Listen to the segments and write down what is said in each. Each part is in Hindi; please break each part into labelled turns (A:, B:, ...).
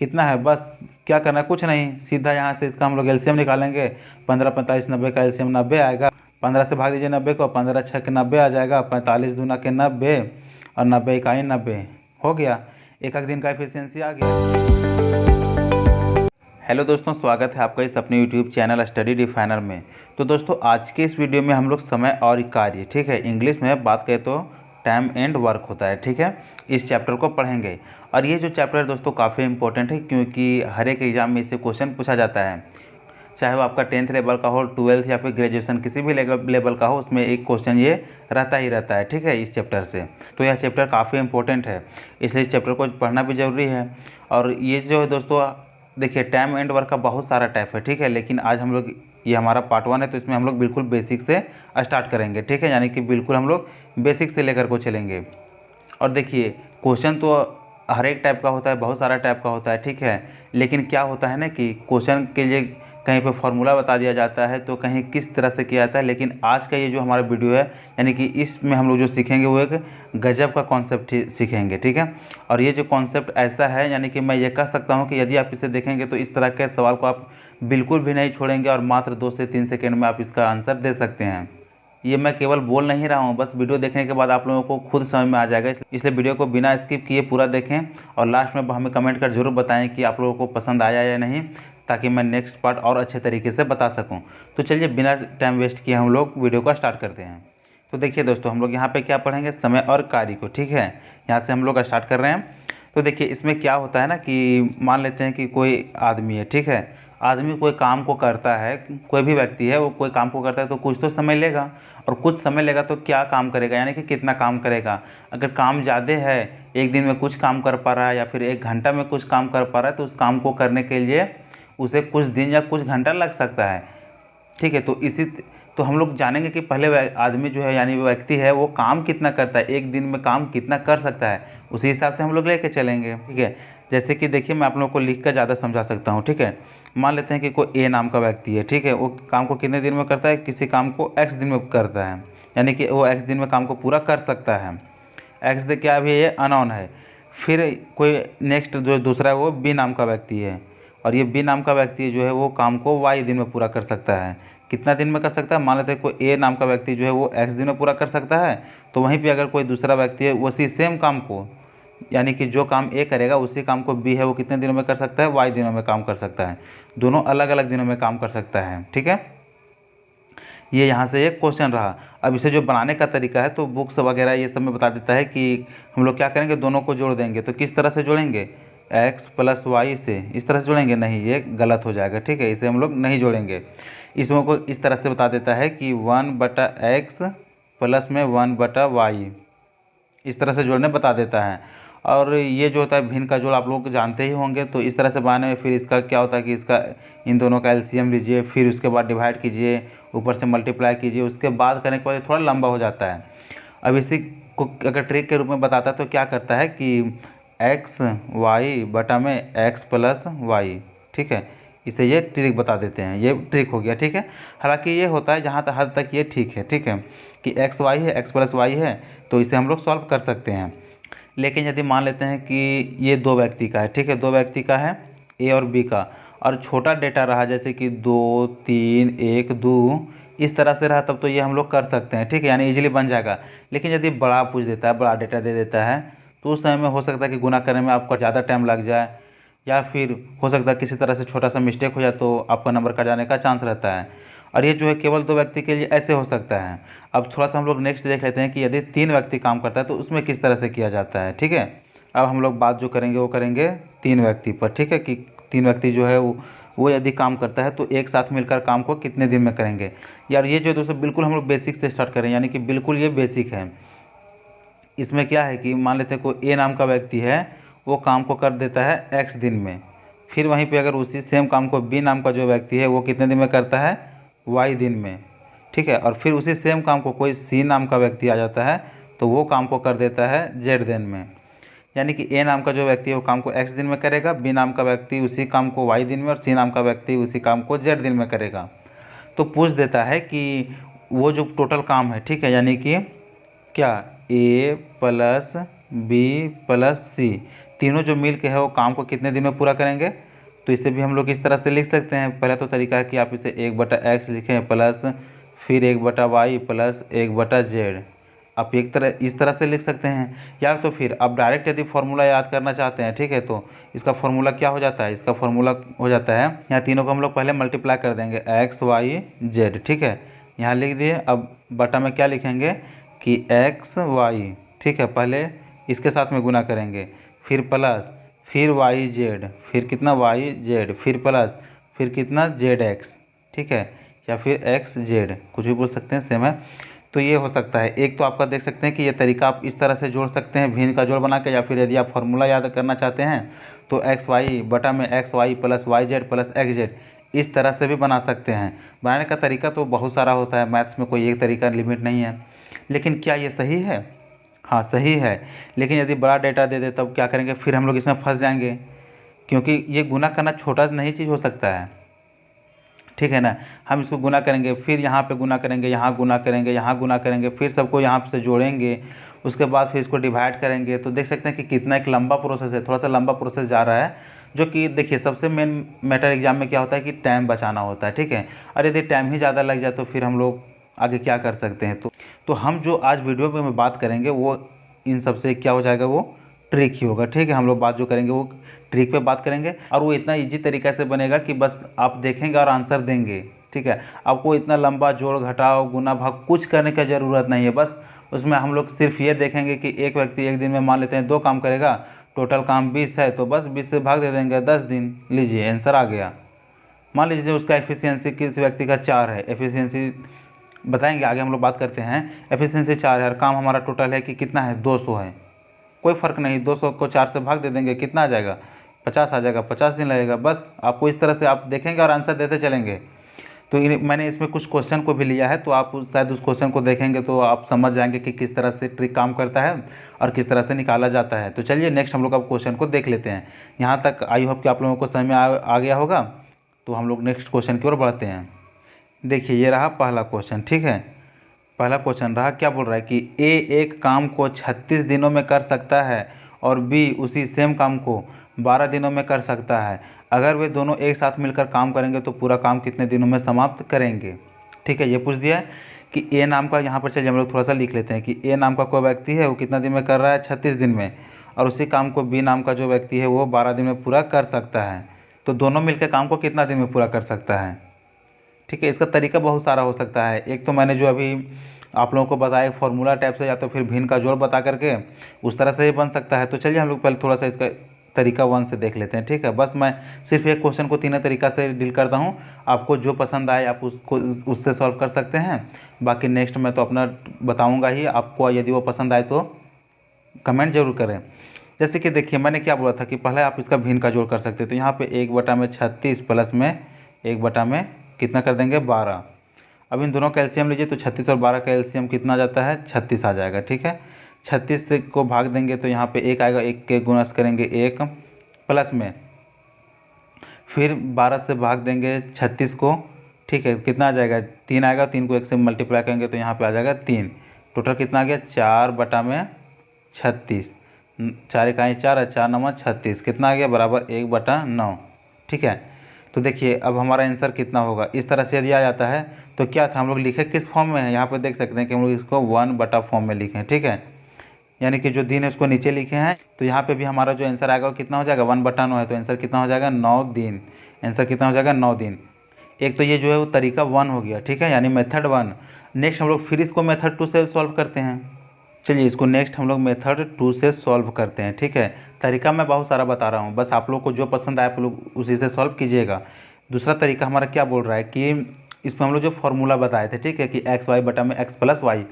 A: कितना है, बस क्या करना है, कुछ नहीं, सीधा यहाँ से इसका हम लोग एलसीएम निकालेंगे। 15 45 90 का एलसीएम 90 आएगा। 15 से भाग दीजिए 90 को, 15 छः के 90 आ जाएगा, 45 दूना के 90 और 90 इकाई 90 हो गया। एक दिन का एफिशिएंसी आ गया। हेलो दोस्तों, स्वागत है आपका इस अपने यूट्यूब चैनल स्टडी डिफाइनर में। तो दोस्तों आज के इस वीडियो में हम लोग समय और कार्य, ठीक है, इंग्लिश में बात करें तो टाइम एंड वर्क होता है, ठीक है, इस चैप्टर को पढ़ेंगे। और ये जो चैप्टर है दोस्तों काफ़ी इंपॉर्टेंट है, क्योंकि हर एक एग्जाम में इससे क्वेश्चन पूछा जाता है, चाहे वो आपका 10th लेवल का हो, 12th या फिर ग्रेजुएशन किसी भी लेवल का हो, उसमें एक क्वेश्चन ये रहता ही रहता है, ठीक है, इस चैप्टर से। तो यह चैप्टर काफ़ी इंपॉर्टेंट है, इसलिए इस चैप्टर को पढ़ना भी ज़रूरी है। और ये जो है दोस्तों, देखिए टाइम एंड वर्क का बहुत सारा टाइप है, ठीक है, लेकिन आज हम लोग, ये हमारा पार्ट 1 है, तो इसमें हम लोग बिल्कुल बेसिक से स्टार्ट करेंगे, ठीक है, यानी कि बिल्कुल हम लोग बेसिक से लेकर को चलेंगे। और देखिए क्वेश्चन तो हर एक टाइप का होता है, बहुत सारा टाइप का होता है, ठीक है, लेकिन क्या होता है ना कि क्वेश्चन के लिए कहीं पे फॉर्मूला बता दिया जाता है, तो कहीं किस तरह से किया जाता है। लेकिन आज का ये जो हमारा वीडियो है, यानी कि इसमें हम लोग जो सीखेंगे वो एक गजब का कॉन्सेप्ट सीखेंगे, ठीक है। और ये जो कॉन्सेप्ट ऐसा है, यानी कि मैं ये कह सकता हूँ कि यदि आप इसे देखेंगे तो इस तरह के सवाल को आप बिल्कुल भी नहीं छोड़ेंगे और मात्र 2 से 3 सेकेंड में आप इसका आंसर दे सकते हैं। ये मैं केवल बोल नहीं रहा हूँ, बस वीडियो देखने के बाद आप लोगों को खुद समझ में आ जाएगा, इसलिए वीडियो को बिना स्किप किए पूरा देखें और लास्ट में हमें कमेंट कर जरूर बताएं कि आप लोगों को पसंद आया या नहीं, ताकि मैं नेक्स्ट पार्ट और अच्छे तरीके से बता सकूं। तो चलिए बिना टाइम वेस्ट किए हम लोग वीडियो को स्टार्ट करते हैं। तो देखिए दोस्तों, हम लोग यहाँ पे क्या पढ़ेंगे, समय और कार्य को, ठीक है, यहाँ से हम लोग स्टार्ट कर रहे हैं। तो देखिए इसमें क्या होता है ना कि मान लेते हैं कि कोई आदमी है, ठीक है, आदमी कोई काम को करता है, कोई भी व्यक्ति है वो कोई काम को करता है, तो कुछ तो समय लेगा, और कुछ समय लेगा तो क्या काम करेगा, यानी कि कितना काम करेगा। अगर काम ज़्यादा है, एक दिन में कुछ काम कर पा रहा है या फिर 1 घंटा में कुछ काम कर पा रहा है, तो उस काम को करने के लिए उसे कुछ दिन या कुछ घंटा लग सकता है, ठीक है। तो हम लोग जानेंगे कि पहले आदमी जो है, यानी वो व्यक्ति है, वो काम कितना करता है, एक दिन में काम कितना कर सकता है, उसी हिसाब से हम लोग लेके चलेंगे, ठीक है। जैसे कि देखिए मैं आप लोगों को लिख कर ज़्यादा समझा सकता हूँ, ठीक है। मान लेते हैं कि कोई ए नाम का व्यक्ति है, ठीक है, वो काम को कितने दिन में करता है, किसी काम को एक्स दिन में करता है, यानी कि वो एक्स दिन में काम को पूरा कर सकता है। एक्स दे क्या अभी ये अननोन है। फिर कोई नेक्स्ट जो दूसरा है वो बी नाम का व्यक्ति है, और ये बी नाम का व्यक्ति जो है वो काम को वाई दिन में पूरा कर सकता है। कितना दिन में कर सकता है, मान लेते हैं कोई ए नाम का व्यक्ति जो है वो एक्स दिन में पूरा कर सकता है, तो वहीं पे अगर कोई दूसरा व्यक्ति है उसी सेम काम को, यानी कि जो काम ए करेगा उसी काम को बी है वो कितने दिनों में कर सकता है, वाई दिनों में काम कर सकता है। दोनों अलग अलग दिनों में काम कर सकता है, ठीक है। ये यहाँ से एक क्वेश्चन रहा। अब इसे जो बनाने का तरीका है, तो बुक्स वगैरह ये सब में बता देता है कि हम लोग क्या करेंगे, दोनों को जोड़ देंगे। तो किस तरह से जोड़ेंगे, x + y से इस तरह से जोड़ेंगे, नहीं ये गलत हो जाएगा, ठीक है, इसे हम लोग नहीं जोड़ेंगे। इसमें को इस तरह से बता देता है कि 1/x प्लस में 1/y, इस तरह से जोड़ने बता देता है। और ये जो होता है भिन्न का जोड़ आप लोग जानते ही होंगे, तो इस तरह से बनाने में फिर इसका क्या होता है कि इसका इन दोनों का एलसीएम लीजिए, फिर उसके बाद डिवाइड कीजिए, ऊपर से मल्टीप्लाई कीजिए, उसके बाद करने के बाद थोड़ा लंबा हो जाता है। अब इसी को अगर ट्रिक के रूप में बताता है तो क्या करता है कि एक्स वाई बटा में एक्स प्लस वाई, ठीक है, इसे ये ट्रिक बता देते हैं, ये ट्रिक हो गया, ठीक है। हालांकि ये होता है जहाँ तक हद तक ये ठीक है, ठीक है, कि एक्स वाई है, एक्स प्लस वाई है, तो इसे हम लोग सॉल्व कर सकते हैं। लेकिन यदि मान लेते हैं कि ये 2 व्यक्ति का है, ठीक है, 2 व्यक्ति का है, ए और बी का, और छोटा डेटा रहा जैसे कि 2 3 1 2 इस तरह से रहा, तब तो ये हम लोग कर सकते हैं, ठीक है, यानी इजीली बन जाएगा। लेकिन यदि बड़ा पूछ देता है, बड़ा डेटा दे देता है, तो उस समय में हो सकता है कि गुना करने में आपका ज़्यादा टाइम लग जाए, या फिर हो सकता है किसी तरह से छोटा सा मिस्टेक हो जाए तो आपका नंबर कट जाने का चांस रहता है। और ये जो है केवल 2 व्यक्ति के लिए ऐसे हो सकता है। अब थोड़ा सा हम लोग नेक्स्ट देख लेते हैं कि यदि 3 व्यक्ति काम करता है तो उसमें किस तरह से किया जाता है, ठीक है। अब हम लोग बात जो करेंगे वो करेंगे 3 व्यक्ति पर, ठीक है, कि 3 व्यक्ति जो है वो यदि काम करता है तो एक साथ मिलकर काम को कितने दिन में करेंगे। यार ये जो दोस्तों बिल्कुल हम लोग बेसिक से स्टार्ट करें, यानी कि बिल्कुल ये बेसिक है। इसमें क्या है कि मान लेते हैं कोई ए नाम का व्यक्ति है, वो काम को कर देता है एक्स दिन में, फिर वहीं पे अगर उसी सेम काम को बी नाम का जो व्यक्ति है वो कितने दिन में करता है, वाई दिन में, ठीक है, और फिर उसी सेम काम को कोई सी नाम का व्यक्ति आ जाता है तो वो काम को कर देता है जेड दिन में। यानी कि ए नाम का जो व्यक्ति है वो काम को एक्स दिन में करेगा, बी नाम का व्यक्ति उसी काम को वाई दिन में, और सी नाम का व्यक्ति उसी काम को जेड दिन में करेगा। तो पूछ देता है कि वो जो टोटल काम है, ठीक है, यानी कि क्या ए प्लस बी प्लस सी तीनों जो मिल के है वो काम को कितने दिन में पूरा करेंगे। तो इसे भी हम लोग इस तरह से लिख सकते हैं। पहला तो तरीका है कि आप इसे 1/x लिखें प्लस फिर 1/y प्लस 1/z। आप एक तरह इस तरह से लिख सकते हैं, या तो फिर आप डायरेक्ट यदि फार्मूला याद करना चाहते हैं, ठीक है, तो इसका फार्मूला क्या हो जाता है, इसका फार्मूला हो जाता है, यहाँ तीनों को हम लोग पहले मल्टीप्लाई कर देंगे x y z, ठीक है, यहाँ लिख दिए। अब बटा में क्या लिखेंगे कि x y, ठीक है, पहले इसके साथ में गुना करेंगे, फिर प्लस फिर yz, फिर कितना yz, फिर प्लस फिर कितना zx, ठीक है, या फिर xz, कुछ भी बोल सकते हैं, सेम है। तो ये हो सकता है। एक तो आपका देख सकते हैं कि ये तरीका आप इस तरह से जोड़ सकते हैं भिन्न का जोड़ बना के, या फिर यदि आप फार्मूला याद करना चाहते हैं तो एक्स वाई बटा में x y plus y z plus x z, इस तरह से भी बना सकते हैं। बनाने का तरीका तो बहुत सारा होता है, मैथ्स में कोई एक तरीका लिमिट नहीं है। लेकिन क्या ये सही है? हाँ सही है। लेकिन यदि बड़ा डेटा दे दे तब क्या करेंगे, फिर हम लोग इसमें फंस जाएंगे, क्योंकि ये गुना करना छोटा नहीं चीज़ हो सकता है, ठीक है ना। हम इसको गुना करेंगे, फिर यहाँ पे गुना करेंगे, यहाँ गुना करेंगे, यहाँ गुना करेंगे, फिर सबको यहाँ से जोड़ेंगे, उसके बाद फिर इसको डिवाइड करेंगे। तो देख सकते हैं कि कितना एक लंबा प्रोसेस है, थोड़ा सा लंबा प्रोसेस जा रहा है। जो कि देखिए सबसे मेन मैटर एग्जाम में क्या होता है कि टाइम बचाना होता है, ठीक है। और यदि टाइम ही ज़्यादा लग जाए तो फिर हम लोग आगे क्या कर सकते हैं। तो हम जो आज वीडियो में बात करेंगे वो इन सबसे क्या हो जाएगा, वो ट्रिक ही होगा, ठीक है। हम लोग बात जो करेंगे वो ट्रिक पे बात करेंगे, और वो इतना इजी तरीक़े से बनेगा कि बस आप देखेंगे और आंसर देंगे, ठीक है। आपको इतना लंबा जोड़ घटाव गुना भाग कुछ करने की ज़रूरत नहीं है। बस उसमें हम लोग सिर्फ ये देखेंगे कि एक व्यक्ति एक दिन में मान लेते हैं 2 काम करेगा, टोटल काम 20 है, तो बस 20 से भाग दे देंगे 10 दिन, लीजिए आंसर आ गया। मान लीजिए उसका एफिशिएंसी किस व्यक्ति का 4 है, एफिशिएंसी बताएंगे आगे हम लोग बात करते हैं। एफिशिएंसी 4 है और काम हमारा टोटल है कि कितना है, 200 है। कोई फ़र्क नहीं, 200 को 4 से भाग दे देंगे, कितना आ जाएगा, 50 आ जाएगा, 50 दिन लगेगा। बस आपको इस तरह से आप देखेंगे और आंसर देते चलेंगे। तो मैंने इसमें कुछ क्वेश्चन को भी लिया है, तो आप शायद उस क्वेश्चन को देखेंगे तो आप समझ जाएंगे कि किस तरह से ट्रिक काम करता है और किस तरह से निकाला जाता है। तो चलिए नेक्स्ट हम लोग अब क्वेश्चन को देख लेते हैं। यहाँ तक आई होप कि आप लोगों को समझ में आ गया होगा। तो हम लोग नेक्स्ट क्वेश्चन की ओर बढ़ते हैं। देखिए ये रहा पहला क्वेश्चन, ठीक है। पहला क्वेश्चन रहा, क्या बोल रहा है कि ए एक काम को 36 दिनों में कर सकता है और बी उसी सेम काम को 12 दिनों में कर सकता है। अगर वे दोनों एक साथ मिलकर काम करेंगे तो पूरा काम कितने दिनों में समाप्त करेंगे, ठीक है। ये पूछ दिया है कि ए नाम का, यहाँ पर चलिए हम लोग थोड़ा सा लिख लेते हैं कि ए नाम का कोई व्यक्ति है वो कितना दिन में कर रहा है, 36 दिन में, और उसी काम को बी नाम का जो व्यक्ति है वो 12 दिन में पूरा कर सकता है। तो दोनों मिलकर काम को कितना दिन में पूरा कर सकता है, ठीक है। इसका तरीका बहुत सारा हो सकता है। एक तो मैंने जो अभी आप लोगों को बताया फॉर्मूला टाइप से, या तो फिर भिन्न का जोड़ बता करके उस तरह से ही बन सकता है। तो चलिए हम लोग पहले थोड़ा सा इसका तरीका 1 से देख लेते हैं, ठीक है। बस मैं सिर्फ एक क्वेश्चन को तीनों तरीका से डील करता हूँ, आपको जो पसंद आए आप उसको उससे सॉल्व कर सकते हैं। बाकी नेक्स्ट मैं तो अपना बताऊँगा ही, आपको यदि वो पसंद आए तो कमेंट जरूर करें। जैसे कि देखिए मैंने क्या बोला था कि पहले आप इसका भिन्न का जोड़ कर सकते हैं। तो यहाँ पे 1/36 प्लस में 1 में कितना कर देंगे, 12। अब इन दोनों का एलसीएम लीजिए तो 36 और 12 का एलसीएम कितना आ जाता है, 36 आ जाएगा, ठीक है। 36 से को भाग देंगे तो यहाँ पे 1 आएगा, 1 के गुणा करेंगे 1 प्लस में फिर 12 से भाग देंगे 36 को, ठीक है, कितना आ जाएगा, 3 आएगा, 3 को 1 से मल्टीप्लाई करेंगे तो यहाँ पे आ जाएगा 3। टोटल कितना आ गया, 4/36, 4 इकाई 4 है, 4 9 36, कितना आ गया बराबर 1/9, ठीक है। तो देखिए अब हमारा आंसर कितना होगा, इस तरह से यदि आ जाता है तो क्या था, हम लोग लिखे किस फॉर्म में है, यहाँ पे देख सकते हैं कि हम लोग इसको 1 फॉर्म में लिखे हैं, ठीक है। यानी कि जो दिन है उसको नीचे लिखे हैं, तो यहाँ पे भी हमारा जो आंसर आएगा वो कितना हो जाएगा, 1/9 है, तो आंसर कितना हो जाएगा, 9 दिन। आंसर कितना हो जाएगा, 9 दिन। एक तो ये जो है वो तरीका 1 हो गया, ठीक है, यानी मेथड 1। नेक्स्ट हम लोग फिर इसको मेथड 2 से सॉल्व करते हैं। चलिए इसको नेक्स्ट हम लोग मेथड 2 से सॉल्व करते हैं, ठीक है। तरीका मैं बहुत सारा बता रहा हूँ, बस आप लोग को जो पसंद आए आप लोग उसी से सॉल्व कीजिएगा। दूसरा तरीका हमारा क्या बोल रहा है कि इसमें हम लोग जो फॉर्मूला बताए थे, ठीक है, कि एक्स वाई बटा में एक्स प्लस वाई।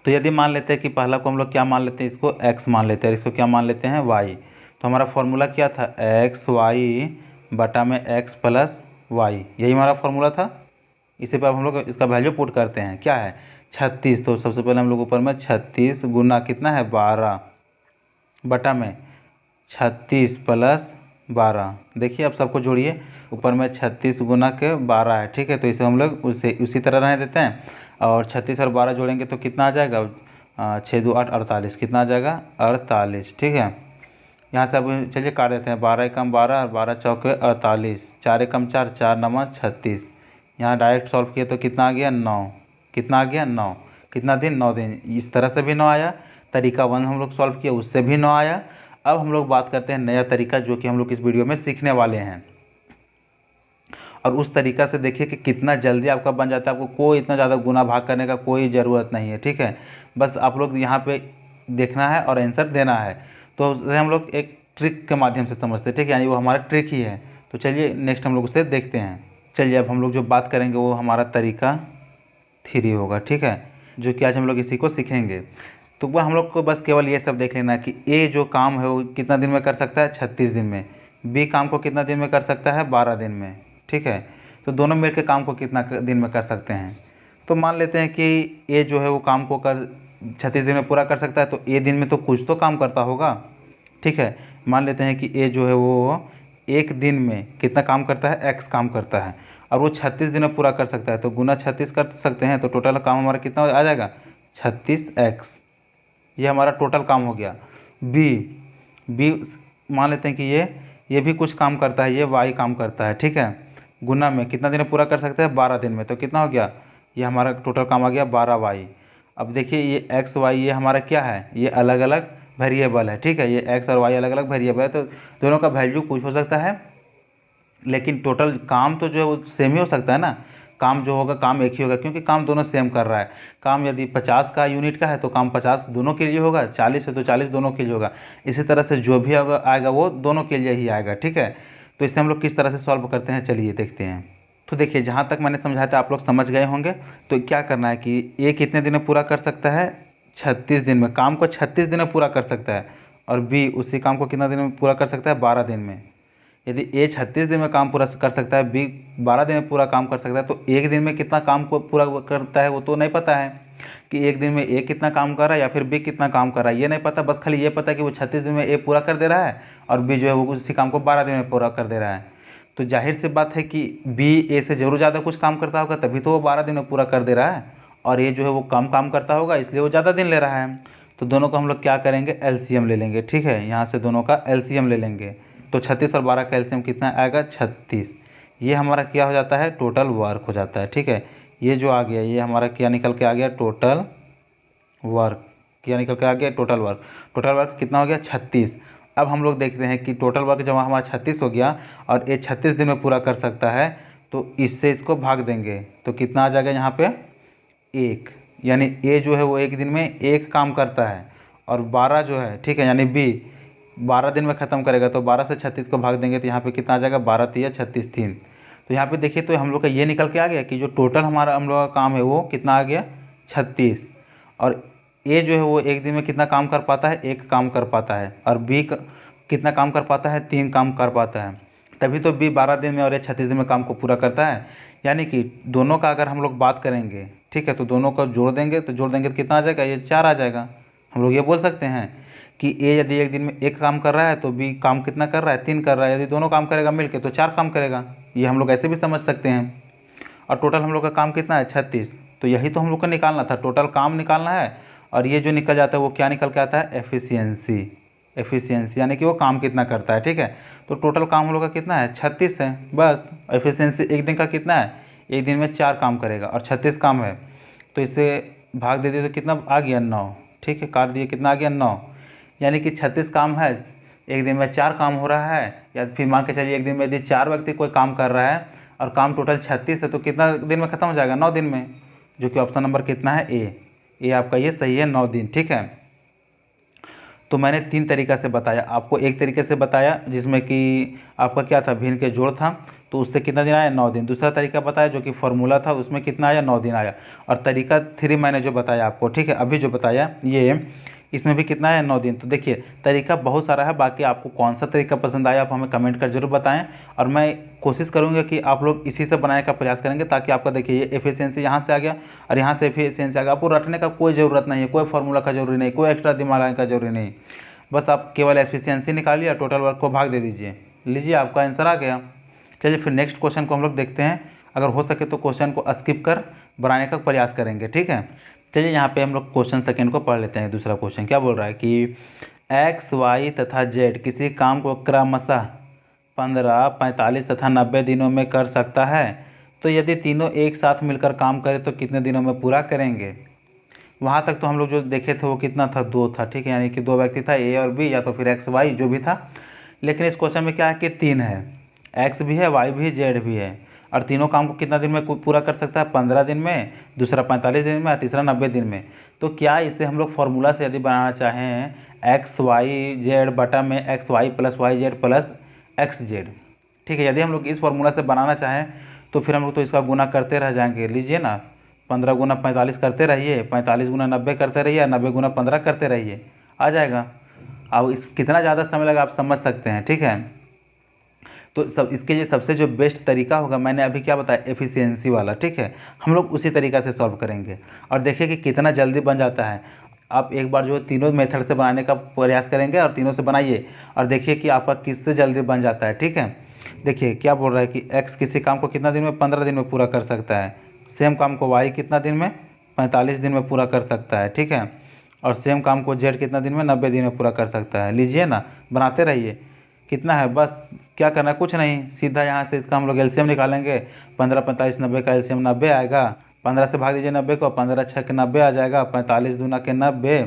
A: तो यदि मान लेते हैं कि पहला को हम लोग क्या मान लेते हैं, इसको एक्स मान लेते हैं, इसको क्या मान लेते हैं, वाई। तो हमारा फॉर्मूला क्या था, एक्स वाई बटा में एक्स प्लस वाई, यही हमारा फॉर्मूला था। इसी पर हम लोग इसका वैल्यू पुट करते हैं, क्या है 36। तो सबसे पहले हम लोग ऊपर में 36 गुना कितना है 12 बटा में 36 प्लस 12। देखिए अब सबको जोड़िए, ऊपर में 36 गुना के 12 है, ठीक है। तो इसे हम लोग उसी तरह रहने देते हैं, और 36 और 12 जोड़ेंगे तो कितना आ जाएगा, 6 2 8 48, कितना आ जाएगा 48, ठीक है। यहाँ से अब चलिए काट देते हैं, 12 एकम 12 और 12 चौके 48, 4 एकम 4, 4 नवा 36। यहाँ डायरेक्ट सॉल्व किए तो कितना आ गया 9, कितना आ गया 9, कितना दिन 9 दिन। इस तरह से भी 9 आया, तरीका 1 हम लोग सॉल्व किया उससे भी 9 आया। अब हम लोग बात करते हैं नया तरीका जो कि हम लोग इस वीडियो में सीखने वाले हैं, और उस तरीका से देखिए कि कितना जल्दी आपका बन जाता है। आपको कोई इतना ज़्यादा गुना भाग करने का कोई ज़रूरत नहीं है, ठीक है। बस आप लोग यहाँ पे देखना है और आंसर देना है। तो उसे हम लोग एक ट्रिक के माध्यम से समझते हैं, ठीक है, यानी वो हमारा ट्रिक ही है। तो चलिए नेक्स्ट हम लोग उसे देखते हैं। चलिए अब हम लोग जो बात करेंगे वो हमारा तरीका 3 होगा, ठीक है, जो कि आज हम लोग इसी को सीखेंगे। तो वह हम लोग को बस केवल ये सब देख लेना है कि ए जो काम है वो कितना दिन में कर सकता है, 36 दिन में। बी काम को कितना दिन में कर सकता है, 12 दिन में, ठीक है। तो दोनों मिल के काम को कितना दिन में कर सकते हैं। तो मान लेते हैं कि ए जो है वो काम को 36 दिन में पूरा कर सकता है, तो ए दिन में तो कुछ तो काम करता होगा, ठीक है। मान लेते हैं कि ए जो है वो एक दिन में कितना काम करता है, एक्स काम करता है, और वो 36 दिन में पूरा कर सकता है। तो गुना 36 कर सकते हैं, तो टोटल काम हमारा कितना आ जाएगा, 36x। ये हमारा टोटल काम हो गया। बी बी मान लेते हैं कि ये भी कुछ काम करता है, ये वाई काम करता है, ठीक है। गुना में कितना दिन में पूरा कर सकते हैं, 12 दिन में। तो कितना हो गया, ये हमारा टोटल काम आ गया 12y। अब देखिए ये एक्स वाई ये हमारा क्या है, ये अलग अलग वेरिएबल है, ठीक है। ये एक्स और वाई अलग अलग वेरिएबल है, तो दोनों का वैल्यू कुछ हो सकता है, लेकिन टोटल काम तो जो है वो सेम ही हो सकता है ना। काम जो होगा काम एक ही होगा, क्योंकि काम दोनों सेम कर रहा है। काम यदि 50 का यूनिट का है तो काम 50 दोनों के लिए होगा, 40 है तो 40 दोनों के लिए होगा। इसी तरह से जो भी आएगा वो दोनों के लिए ही आएगा, ठीक है। तो इसे हम लोग किस तरह से सॉल्व करते हैं, चलिए देखते हैं। तो देखिए जहाँ तक मैंने समझाया था आप लोग समझ गए होंगे। तो क्या करना है कि ए कितने दिन में पूरा कर सकता है, 36 दिन में। काम को 36 दिन में पूरा कर सकता है, और बी उसी काम को कितना दिन में पूरा कर सकता है, 12 दिन में। यदि ए 36 दिन में काम पूरा कर सकता है, बी 12 दिन में पूरा काम कर सकता है, तो एक दिन में कितना काम को पूरा करता है वो तो नहीं पता है कि एक दिन में ए कितना काम कर रहा है या फिर बी कितना काम कर रहा है, ये नहीं पता। बस खाली ये पता है कि वो 36 दिन में ए पूरा कर दे रहा है और बी जो है वो उसी काम को 12 दिन में पूरा कर दे रहा है। तो जाहिर सी बात है कि बी ए से ज़रूर ज़्यादा कुछ काम करता होगा, तभी तो वो 12 दिन में पूरा कर दे रहा है, और ये जो है वो कम काम करता होगा इसलिए वो ज़्यादा दिन ले रहा है। तो दोनों को हम लोग क्या करेंगे, एलसीएम ले लेंगे, ठीक है। यहाँ से दोनों का एलसीएम ले लेंगे, तो 36 और 12 का एलसीएम कितना आएगा, 36। ये हमारा क्या हो जाता है, टोटल वर्क हो जाता है, ठीक है। ये जो आ गया ये हमारा क्या निकल के आ गया, टोटल वर्क। क्या निकल के आ गया, टोटल वर्क। टोटल वर्क कितना हो गया, 36। अब हम लोग देखते हैं कि टोटल वर्क जब हमारा 36 हो गया और ये 36 दिन में पूरा कर सकता है, तो इससे इसको भाग देंगे तो कितना आ जाएगा यहाँ पे, 1। यानी ए जो है वो एक दिन में एक काम करता है, और 12 जो है, ठीक है, यानी बी 12 दिन में ख़त्म करेगा। तो 12 से 36 को भाग देंगे तो यहाँ पे कितना आ जाएगा, 12 तिया 36 3। तो यहाँ पे देखिए तो हम लोग का ये निकल के आ गया कि जो टोटल हमारा हम लोग का काम है वो कितना आ गया, 36। और ए जो है वो एक दिन में कितना काम कर पाता है, एक काम कर पाता है, और बी कितना काम कर पाता है, 3 काम कर पाता है। तभी तो बी 12 दिन में और ये 36 दिन में काम को पूरा करता है। यानी कि दोनों का अगर हम लोग बात करेंगे, ठीक है, तो दोनों को जोड़ देंगे तो कितना आ जाएगा, ये 4 आ जाएगा। हम लोग ये बोल सकते हैं कि ए यदि एक दिन में एक काम कर रहा है तो बी काम कितना कर रहा है, 3 कर रहा है। यदि दोनों काम करेगा मिलके तो 4 काम करेगा। ये हम लोग ऐसे भी समझ सकते हैं। और टोटल हम लोग का काम कितना है, 36। तो यही तो हम लोग को निकालना था, टोटल काम निकालना है। और ये जो निकल जाता है वो क्या निकल के आता है, एफिशिएंसी। एफिशिएंसी यानी कि वो काम कितना करता है, ठीक है। तो टोटल काम हम लोग का कितना है, 36 है बस। एफिशिएंसी एक दिन का कितना है, एक दिन में 4 काम करेगा और 36 काम है, तो इसे भाग दे दिए तो कितना आ गया, 9, ठीक है। काट दिए कितना आ गया, 9। यानी कि 36 काम है, एक दिन में 4 काम हो रहा है। या फिर मान के चलिए एक दिन में यदि 4 व्यक्ति कोई काम कर रहा है और काम टोटल 36 है, तो कितना दिन में ख़त्म हो जाएगा, 9 दिन में। जो कि ऑप्शन नंबर कितना है, ए आपका ये सही है, 9 दिन, ठीक है। तो मैंने 3 तरीक़ा से बताया आपको। एक तरीके से बताया जिसमें कि आपका क्या था, भिन्न के जोड़ था, तो उससे कितना दिन आया, 9 दिन। दूसरा तरीका बताया जो कि फॉर्मूला था, उसमें कितना आया, 9 दिन आया। और तरीका 3 मैंने जो बताया आपको, ठीक है, अभी जो बताया ये, इसमें भी कितना है, 9 दिन। तो देखिए तरीका बहुत सारा है, बाकी आपको कौन सा तरीका पसंद आया आप हमें कमेंट कर जरूर बताएं। और मैं कोशिश करूंगा कि आप लोग इसी से बनाने का प्रयास करेंगे, ताकि आपका देखिए ये एफिशिएंसी यहाँ से आ गया और यहाँ से एफिशिएंसी आ गया। आपको रटने का कोई ज़रूरत नहीं है, कोई फार्मूला का जरूरी नहीं, कोई एक्स्ट्रा दिमाग लगाने का जरूरी नहीं। बस आप केवल एफिशिएंसी निकालिए और टोटल वर्क को भाग दे दीजिए, लीजिए आपका आंसर आ गया। चलिए फिर नेक्स्ट क्वेश्चन को हम लोग देखते हैं। अगर हो सके तो क्वेश्चन को स्किप कर बनाने का प्रयास करेंगे, ठीक है। चलिए यहाँ पे हम लोग क्वेश्चन सेकंड को पढ़ लेते हैं। दूसरा क्वेश्चन क्या बोल रहा है कि एक्स वाई तथा जेड किसी काम को क्रमशः 15, 45 तथा 90 दिनों में कर सकता है, तो यदि तीनों एक साथ मिलकर काम करें तो कितने दिनों में पूरा करेंगे। वहाँ तक तो हम लोग जो देखे थे वो कितना था, 2 था, ठीक है, यानी कि 2 व्यक्ति था, ए और बी, या तो फिर एक्स वाई जो भी था। लेकिन इस क्वेश्चन में क्या है कि 3 है, एक्स भी है, वाई भी है, जेड भी है, और तीनों काम को कितना दिन में पूरा कर सकता है, 15 दिन में, दूसरा 45 दिन में और तीसरा 90 दिन में। तो क्या इसे हम लोग फॉर्मूला से यदि बनाना चाहें, एक्स वाई जेड बटा में x y plus y z plus x z, ठीक है, यदि हम लोग इस फॉर्मूला से बनाना चाहें तो फिर हम लोग तो इसका गुना करते रह जाएंगे। लीजिए ना, 15 गुना 45 करते रहिए, 45 गुना 90 करते रहिए, 90 गुना 15 करते रहिए, आ जाएगा। अब इस कितना ज़्यादा समय लगा आप समझ सकते हैं, ठीक है। तो सब इसके लिए सबसे जो बेस्ट तरीका होगा, मैंने अभी क्या बताया, एफिशिएंसी वाला, ठीक है, हम लोग उसी तरीक़ा से सॉल्व करेंगे और देखिए कि कितना जल्दी बन जाता है। आप एक बार जो तीनों मेथड से बनाने का प्रयास करेंगे और तीनों से बनाइए और देखिए कि आपका किससे जल्दी बन जाता है, ठीक है। देखिए क्या बोल रहा है कि x किसी काम को कितना दिन में, 15 दिन में पूरा कर सकता है। सेम काम को y कितना दिन में, 45 दिन में पूरा कर सकता है, ठीक है। और सेम काम को z कितना दिन में, 90 दिन में पूरा कर सकता है। लीजिए ना, बनाते रहिए। कितना है, बस क्या करना है, कुछ नहीं, सीधा यहाँ से इसका हम लोग एलसीएम निकालेंगे। 15, 45, 90 का एलसीएम 90 आएगा। 15 से भाग दीजिए 90 को, 15 छः के 90 आ जाएगा, 45 दूना के 90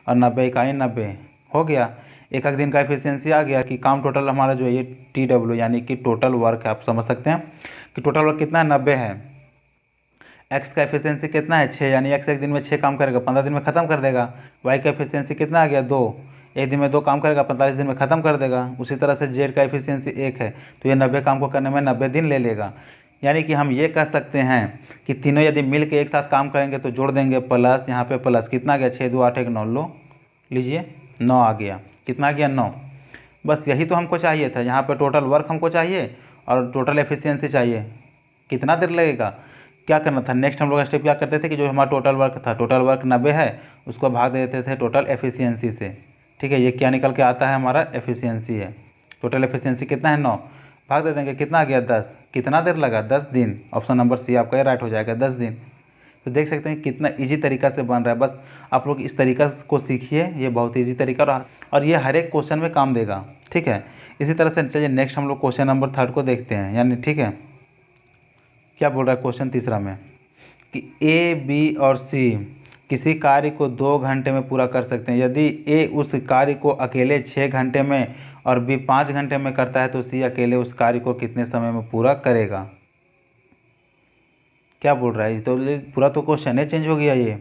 A: और 90 इकाई 90 हो गया। एक दिन का एफिशिएंसी आ गया कि काम टोटल हमारा जो है ये TW यानी कि टोटल वर्क है। आप समझ सकते हैं कि टोटल वर्क कितना है, 90 है। एक्स का एफिशिएंसी कितना है, 6, यानी एक्स एक दिन में 6 काम करेगा, 15 दिन में ख़त्म कर देगा। वाई का एफिशिएंसी कितना आ गया, 2, एक दिन में 2 काम करेगा, 45 दिन में ख़त्म कर देगा। उसी तरह से जेड का एफिशिएंसी 1 है, तो ये 90 काम को करने में 90 दिन ले लेगा। यानी कि हम ये कह सकते हैं कि तीनों यदि मिल के एक साथ काम करेंगे तो जोड़ देंगे प्लस, यहाँ पे प्लस कितना आ गया, 6 2 8 1 9, लो लीजिए 9 आ गया। कितना आ गया, 9। बस यही तो हमको चाहिए था। यहाँ पे टोटल वर्क हमको चाहिए और टोटल एफिशिएंसी चाहिए। कितना देर लगेगा, क्या करना था, नेक्स्ट हम लोग स्टेप क्या करते थे कि जो हमारा टोटल वर्क था, टोटल वर्क 90 है, उसको भाग देते थे टोटल एफिशिएंसी से, ठीक है। ये क्या निकल के आता है, हमारा एफिशिएंसी है। टोटल एफिशिएंसी कितना है, 9, भाग दे देंगे, कितना आ गया, 10। कितना देर लगा, 10 दिन। ऑप्शन नंबर सी आपका ये राइट हो जाएगा, 10 दिन। तो देख सकते हैं कितना इजी तरीका से बन रहा है। बस आप लोग इस तरीका को सीखिए, ये बहुत इजी तरीका और ये हर एक क्वेश्चन में काम देगा, ठीक है। इसी तरह से चलिए नेक्स्ट हम लोग क्वेश्चन नंबर 3 को देखते हैं, यानी ठीक है। क्या बोल रहा है क्वेश्चन तीसरा में कि ए बी और सी किसी कार्य को 2 घंटे में पूरा कर सकते हैं। यदि ए उस कार्य को अकेले 6 घंटे में और बी 5 घंटे में करता है तो सी अकेले उस कार्य को कितने समय में पूरा करेगा। क्या बोल रहा है, तो पूरा तो क्वेश्चन ही चेंज हो गया। ये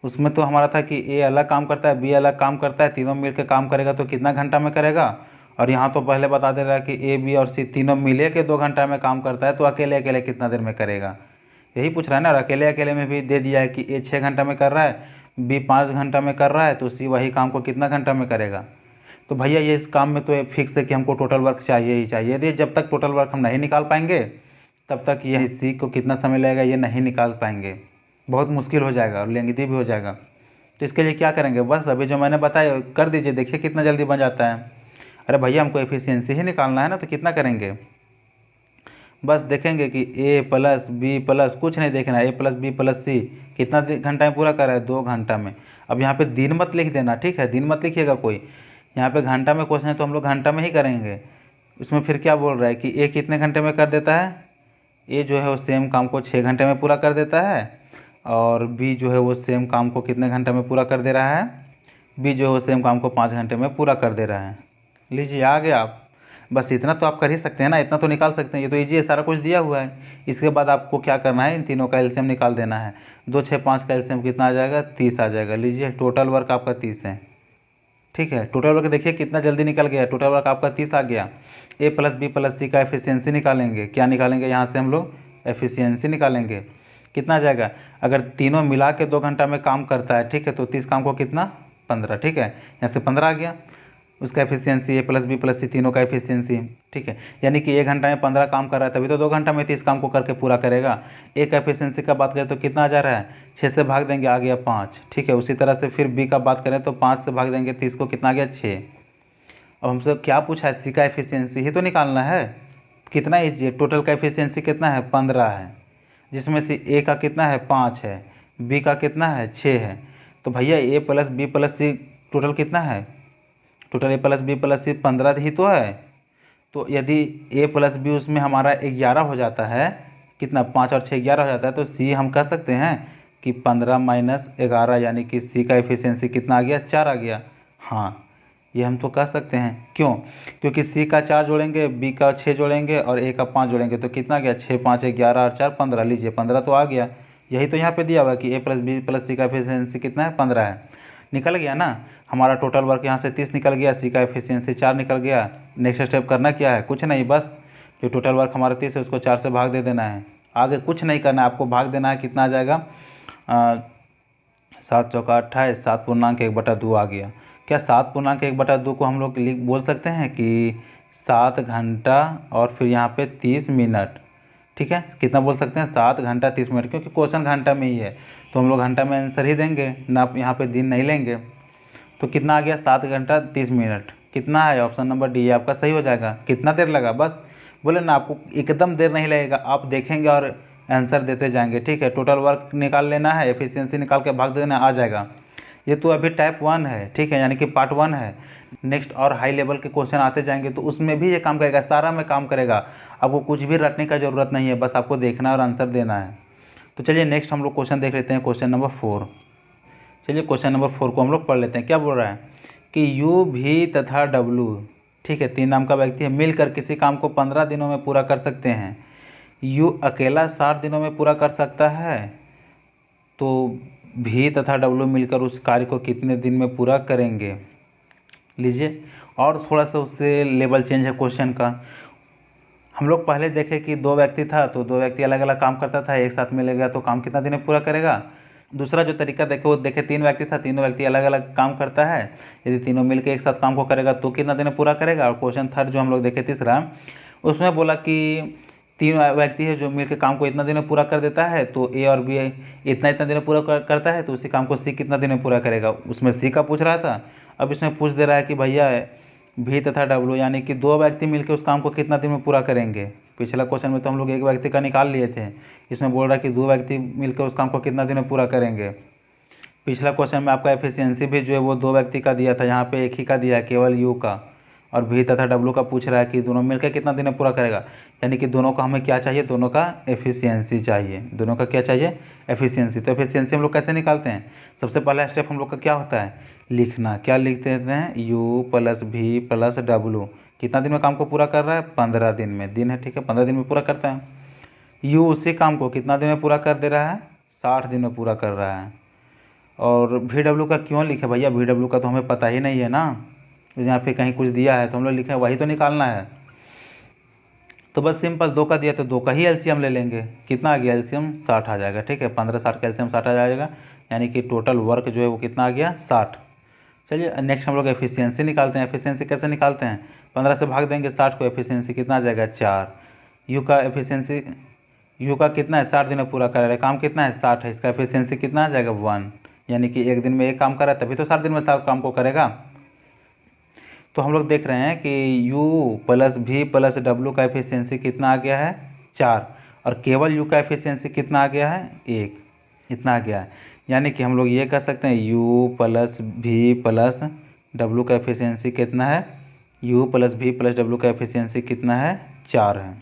A: उसमें तो हमारा था कि ए अलग काम करता है, बी अलग काम करता है, तीनों मिलकर काम करेगा तो कितना घंटा में करेगा। और यहाँ तो पहले बता दे रहा है कि ए बी और सी तीनों मिले के 2 घंटा में काम करता है, तो अकेले अकेले कितना देर में करेगा, यही पूछ रहा है ना। और अकेले अकेले में भी दे दिया है कि ए 6 घंटा में कर रहा है, बी 5 घंटा में कर रहा है, तो सी वही काम को कितना घंटा में करेगा। तो भैया ये इस काम में तो फिक्स है कि हमको टोटल वर्क चाहिए ही चाहिए। यदि जब तक टोटल वर्क हम नहीं निकाल पाएंगे तब तक ये सी को कितना समय लगेगा ये नहीं निकाल पाएंगे, बहुत मुश्किल हो जाएगा और लेंगी भी हो जाएगा। तो इसके लिए क्या करेंगे, बस अभी जो मैंने बताया कर दीजिए, देखिए कितना जल्दी बन जाता है। अरे भैया हमको एफिशिएंसी ही निकालना है ना, तो कितना करेंगे, बस देखेंगे कि ए प्लस बी प्लस, कुछ नहीं देखना, ए प्लस बी प्लस सी कितना घंटा में पूरा कर रहा है, 2 घंटा में। अब यहाँ पे दिन मत लिख देना, ठीक है, दिन मत लिखिएगा कोई, यहाँ पे घंटा में क्वेश्चन है तो हम लोग घंटा में ही करेंगे। उसमें फिर क्या बोल रहा है कि ए कितने घंटे में कर देता है, ए जो है वो सेम काम को 6 घंटे में पूरा कर देता है, और बी जो है वो सेम काम को कितने घंटे में पूरा कर दे रहा है, बी जो है वो सेम काम को 5 घंटे में पूरा कर दे रहा है। लीजिए आ गया आप, बस इतना तो आप कर ही सकते हैं ना, इतना तो निकाल सकते हैं, ये तो ईजी है, सारा कुछ दिया हुआ है। इसके बाद आपको क्या करना है, इन तीनों का एलसीएम निकाल देना है। 2 6 5 का एलसीएम कितना आ जाएगा, 30 आ जाएगा। लीजिए टोटल वर्क आपका 30 है, ठीक है। टोटल वर्क देखिए कितना जल्दी निकल गया, टोटल वर्क आपका 30 आ गया। ए प्लस बी प्लस सी का एफिशिएंसी निकालेंगे, क्या निकालेंगे, यहाँ से हम लोग एफिशिएंसी निकालेंगे, कितना आ जाएगा। अगर तीनों मिला के 2 घंटा में काम करता है, ठीक है, तो 30 काम को कितना, 15, ठीक है, यहाँ से 15 आ गया। उसका एफिशिएंसी ए प्लस बी प्लस सी तीनों का एफिशिएंसी, ठीक है, यानी कि 1 घंटा में 15 काम कर रहा है, तभी तो 2 घंटा में 30 काम को करके पूरा करेगा। एक एफिशिएंसी का बात करें तो कितना आ जा रहा है, 6 से भाग देंगे आ गया 5, ठीक है। उसी तरह से फिर बी का बात करें तो 5 से भाग देंगे 30 को, कितना आ गया 6। अब हमसे क्या पूछा है, सी का एफिशिएंसी ही तो निकालना है। कितना ईजी है, टोटल का एफिशिएंसी कितना है, 15 है, जिसमें से ए का कितना है, 5 है, बी का कितना है, 6 है। तो भैया ए प्लस बी प्लस सी टोटल कितना है, total A plus B plus सी 15 ही तो है। तो यदि ए प्लस बी उसमें हमारा 11 हो जाता है, कितना 5 और 6 11 हो जाता है, तो सी हम कह सकते हैं कि 15 माइनस 11, यानी कि सी का एफिशिएंसी कितना आ गया, 4 आ गया। हाँ, ये हम तो कह सकते हैं। क्यों? क्योंकि सी का 4 जोड़ेंगे, बी का 6 जोड़ेंगे और ए का 5 जोड़ेंगे तो कितना गया, 6 5 11 और 4 15। लीजिए 15 तो आ गया। यही तो यहाँ पे दिया हुआ है कि ए प्लस बी प्लस सी का एफिशिएंसी कितना है, 15 है। निकल गया ना हमारा टोटल वर्क, यहाँ से 30 निकल गया, सी का एफिशिएंसी 4 निकल गया। नेक्स्ट स्टेप करना क्या है, कुछ नहीं, बस जो टोटल वर्क हमारा 30 है उसको 4 से भाग दे देना है। आगे कुछ नहीं करना है, आपको भाग देना है। कितना आ जाएगा, 7 चौका 28, 7.1/2 आ गया। क्या 7.1/2 को हम लोग लिख बोल सकते हैं कि 7 घंटा और फिर यहाँ पे 30 मिनट, ठीक है। कितना बोल सकते हैं, 7 घंटा 30 मिनट, क्योंकि क्वेश्चन घंटा में ही है तो हम लोग घंटा में आंसर ही देंगे ना, यहाँ पे दिन नहीं लेंगे। तो कितना आ गया, 7 घंटा 30 मिनट। कितना है, ऑप्शन नंबर डी आपका सही हो जाएगा। कितना देर लगा, बस बोले ना आपको एकदम देर नहीं लगेगा, आप देखेंगे और आंसर देते जाएंगे, ठीक है। टोटल वर्क निकाल लेना है, एफिशिएंसी निकाल के भाग देना, आ जाएगा। ये तो अभी टाइप 1 है, ठीक है, यानी कि पार्ट 1 है। नेक्स्ट और हाई लेवल के क्वेश्चन आते जाएंगे तो उसमें भी ये काम करेगा, सारा में काम करेगा। आपको कुछ भी रटने का ज़रूरत नहीं है, बस आपको देखना और आंसर देना है। तो चलिए नेक्स्ट हम लोग क्वेश्चन देख लेते हैं, क्वेश्चन नंबर 4। चलिए क्वेश्चन नंबर 4 को हम लोग पढ़ लेते हैं। क्या बोल रहा है कि यू भी तथा डब्लू, ठीक है, 3 नाम का व्यक्ति है, मिलकर किसी काम को 15 दिनों में पूरा कर सकते हैं। यू अकेला 60 दिनों में पूरा कर सकता है, तो भी तथा डब्लू मिलकर उस कार्य को कितने दिन में पूरा करेंगे। लीजिए, और थोड़ा सा उससे लेवल चेंज है क्वेश्चन का। हम लोग पहले देखे कि 2 व्यक्ति था, तो 2 व्यक्ति अलग अलग काम करता था, एक साथ मिलेगा तो काम कितना दिन में पूरा करेगा। दूसरा जो तरीका देखे वो देखे 3 व्यक्ति था, तीनों व्यक्ति अलग अलग काम करता है, यदि तीनों मिलकर एक साथ काम को करेगा तो कितना दिन में पूरा करेगा। और क्वेश्चन थर्ड जो हम लोग देखे तीसरा, उसमें बोला कि 3 व्यक्ति है जो मिलकर काम को इतना दिन में पूरा कर देता है, तो ए और बी इतना इतना दिन में पूरा करता है, तो उसी काम को सी कितना दिन में पूरा करेगा। उसमें सी का पूछ रहा था, अब इसमें पूछ दे रहा है कि भैया भी तथा डब्लू, यानी कि 2 व्यक्ति मिलकर उस काम को कितना दिन में पूरा करेंगे। पिछला क्वेश्चन में तो हम लोग 1 व्यक्ति का निकाल लिए थे, इसमें बोल रहा है कि 2 व्यक्ति मिलकर उस काम को कितना दिन में पूरा करेंगे। पिछला क्वेश्चन में आपका एफिशिएंसी भी जो है वो 2 व्यक्ति का दिया था, यहाँ पे एक ही का दिया है, केवल यू का। और भी तथा डब्लू का पूछ रहा है कि दोनों मिलकर कितना दिन में पूरा करेगा, यानी कि दोनों का हमें क्या चाहिए, दोनों का एफिशिएंसी चाहिए। दोनों का क्या चाहिए, एफिशिएंसी। तो एफिशिएंसी हम लोग कैसे निकालते हैं, सबसे पहला स्टेप हम लोग का क्या होता है, लिखना। क्या लिखते हैं, यू प्लस भी प्लस डब्लू कितना दिन में काम को पूरा कर रहा है, 15 दिन में। दिन है, ठीक है, 15 दिन में पूरा करता है। यू उसी काम को कितना दिन में पूरा कर दे रहा है, 60 दिन में पूरा कर रहा है। और वी डब्ल्यू का क्यों लिखे भैया, वी डब्ल्यू का तो हमें पता ही नहीं है ना, यहाँ पे कहीं कुछ दिया है तो हम लोग लिखे वही तो निकालना है। तो बस सिंपल 2 का दिया तो 2 का ही एलसीएम ले लेंगे। कितना आ गया, एलसीएम 60 आ जाएगा, ठीक है, 15 60 का एलसीएम 60 आ जाएगा, यानी कि टोटल वर्क जो है वो कितना आ गया, 60। चलिए नेक्स्ट हम लोग एफिशिएंसी निकालते हैं। एफिशिएंसी कैसे निकालते हैं, 15 से भाग देंगे 60 को, एफिशिएंसी कितना आ जाएगा, 4। यू का एफिशिएंसी, यू का कितना है, 60 दिन में पूरा कर रहा है, काम कितना है, 60 है, इसका एफिशिएंसी कितना आ जाएगा, 1, यानी कि 1 दिन में एक काम कर रहा है तभी तो 60 दिन में 60 काम को करेगा। तो हम लोग देख रहे हैं कि u प्लस भी प्लस डब्लू का एफिशिएंसी कितना आ गया है, 4, और केवल u का एफिशिएंसी कितना आ गया है, 1, इतना आ गया है। यानी कि हम लोग ये कह सकते हैं u प्लस भी प्लस डब्लू का एफिशिएंसी कितना है, u प्लस भी प्लस डब्लू का एफिशिएंसी कितना है, 4 है,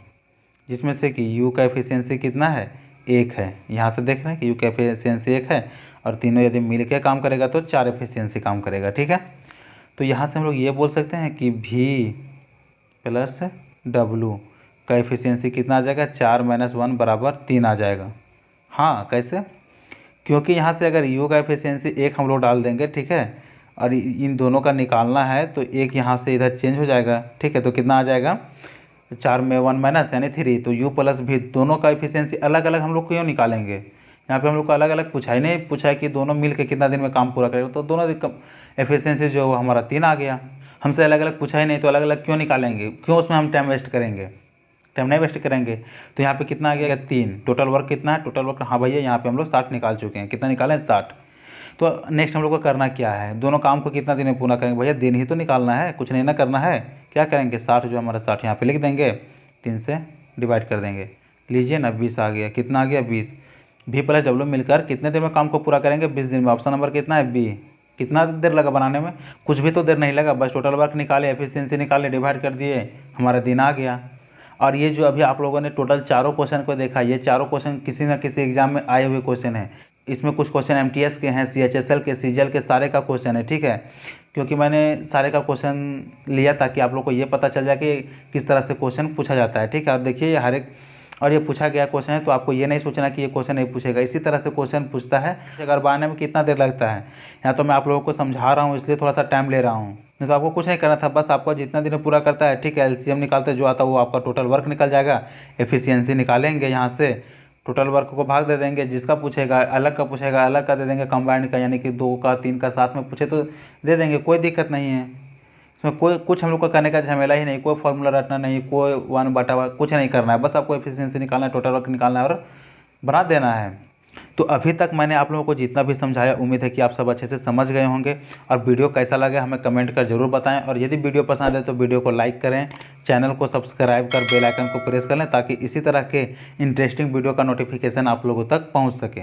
A: जिसमें से कि u का एफिशिएंसी कितना है, 1 है। यहाँ से देख रहे हैं कि u का एफिशिएंसी 1 है और तीनों यदि मिल के काम करेगा तो 4 एफिशिएंसी काम करेगा, ठीक है। तो यहाँ से हम लोग ये बोल सकते हैं कि v प्लस डब्लू का एफिशिएंसी कितना आ जाएगा, 4 - 1 बराबर 3 आ जाएगा। हाँ, कैसे, क्योंकि यहाँ से अगर u का एफिशिएंसी 1 हम लोग डाल देंगे, ठीक है, और इन दोनों का निकालना है तो 1 यहाँ से इधर चेंज हो जाएगा, ठीक है। तो कितना आ जाएगा, 4 में 1 माइनस यानी 3, तो u प्लस भी दोनों का एफिशिएंसी अलग अलग हम लोग क्यों निकालेंगे, यहाँ पे हम लोग को अलग अलग पूछा ही नहीं, पूछा है कि दोनों मिल के कितना दिन में काम पूरा करेगा, तो दोनों एफिशिएंसी जो है हमारा 3 आ गया। हमसे अलग अलग पूछा ही नहीं तो अलग अलग क्यों निकालेंगे, क्यों उसमें हम टाइम वेस्ट करेंगे, टाइम नहीं वेस्ट करेंगे। तो यहाँ पे कितना आ गया, 3। टोटल वर्क कितना है, टोटल वर्क, हाँ भैया यहाँ पे हम लोग 60 निकाल चुके हैं। कितना निकालें, 60। तो नेक्स्ट हम लोग को करना क्या है, दोनों काम को कितना दिन में पूरा करेंगे, भैया दिन ही तो निकालना है, कुछ नहीं ना करना है। क्या करेंगे, 60 जो हमारा 60 यहाँ पे लिख देंगे, 3 से डिवाइड कर देंगे। लीजिए ना, 20 आ गया। कितना आ गया, 20। भी प्लस डब्लू मिलकर कितने दिन में काम को पूरा करेंगे, 20 दिन में। ऑप्शन नंबर कितना है, बी। कितना देर लगा बनाने में? कुछ भी तो देर नहीं लगा, बस टोटल वर्क निकाले, एफिशिएंसी निकाले, डिवाइड कर दिए, हमारा दिन आ गया। और ये जो अभी आप लोगों ने टोटल चारों क्वेश्चन को देखा, ये चारों क्वेश्चन किसी न किसी एग्जाम में आए हुए क्वेश्चन है। इसमें कुछ क्वेश्चन एमटीएस के हैं, सीएचएसएल के, सीजीएल के, सारे का क्वेश्चन है, ठीक है। क्योंकि मैंने सारे का क्वेश्चन लिया ताकि आप लोग को ये पता चल जाए कि किस तरह से क्वेश्चन पूछा जाता है, ठीक है। और देखिए ये हर एक, और ये पूछा गया क्वेश्चन है, तो आपको ये नहीं सोचना कि ये क्वेश्चन नहीं पूछेगा, इसी तरह से क्वेश्चन पूछता है। अगर बनाने में कितना देर लगता है, यहाँ तो मैं आप लोगों को समझा रहा हूँ इसलिए थोड़ा सा टाइम ले रहा हूँ, नहीं तो आपको कुछ नहीं करना था। बस आपको जितना दिन में पूरा करता है, ठीक है, एलसीएम निकालते जो आता है वो आपका टोटल वर्क निकल जाएगा, एफिशिएंसी निकालेंगे, यहाँ से टोटल वर्क को भाग दे देंगे, जिसका पूछेगा अलग का पूछेगा अलग का दे देंगे, कंबाइंड का यानी कि 2 का 3 का साथ में पूछे तो दे देंगे, कोई दिक्कत नहीं है। इसमें कोई कुछ हम लोग का करने का झमेला ही नहीं, कोई फॉर्मूला रटना नहीं, कोई 1/1 कुछ नहीं करना है, बस आपको एफिशिएंसी निकालना है, टोटल वर्क निकालना है और बना देना है। तो अभी तक मैंने आप लोगों को जितना भी समझाया, उम्मीद है कि आप सब अच्छे से समझ गए होंगे। और वीडियो कैसा लगा हमें कमेंट कर जरूर बताएं, और यदि वीडियो पसंद है तो वीडियो को लाइक करें, चैनल को सब्सक्राइब कर बेल आइकन को प्रेस कर लें ताकि इसी तरह के इंटरेस्टिंग वीडियो का नोटिफिकेशन आप लोगों तक पहुंच सके।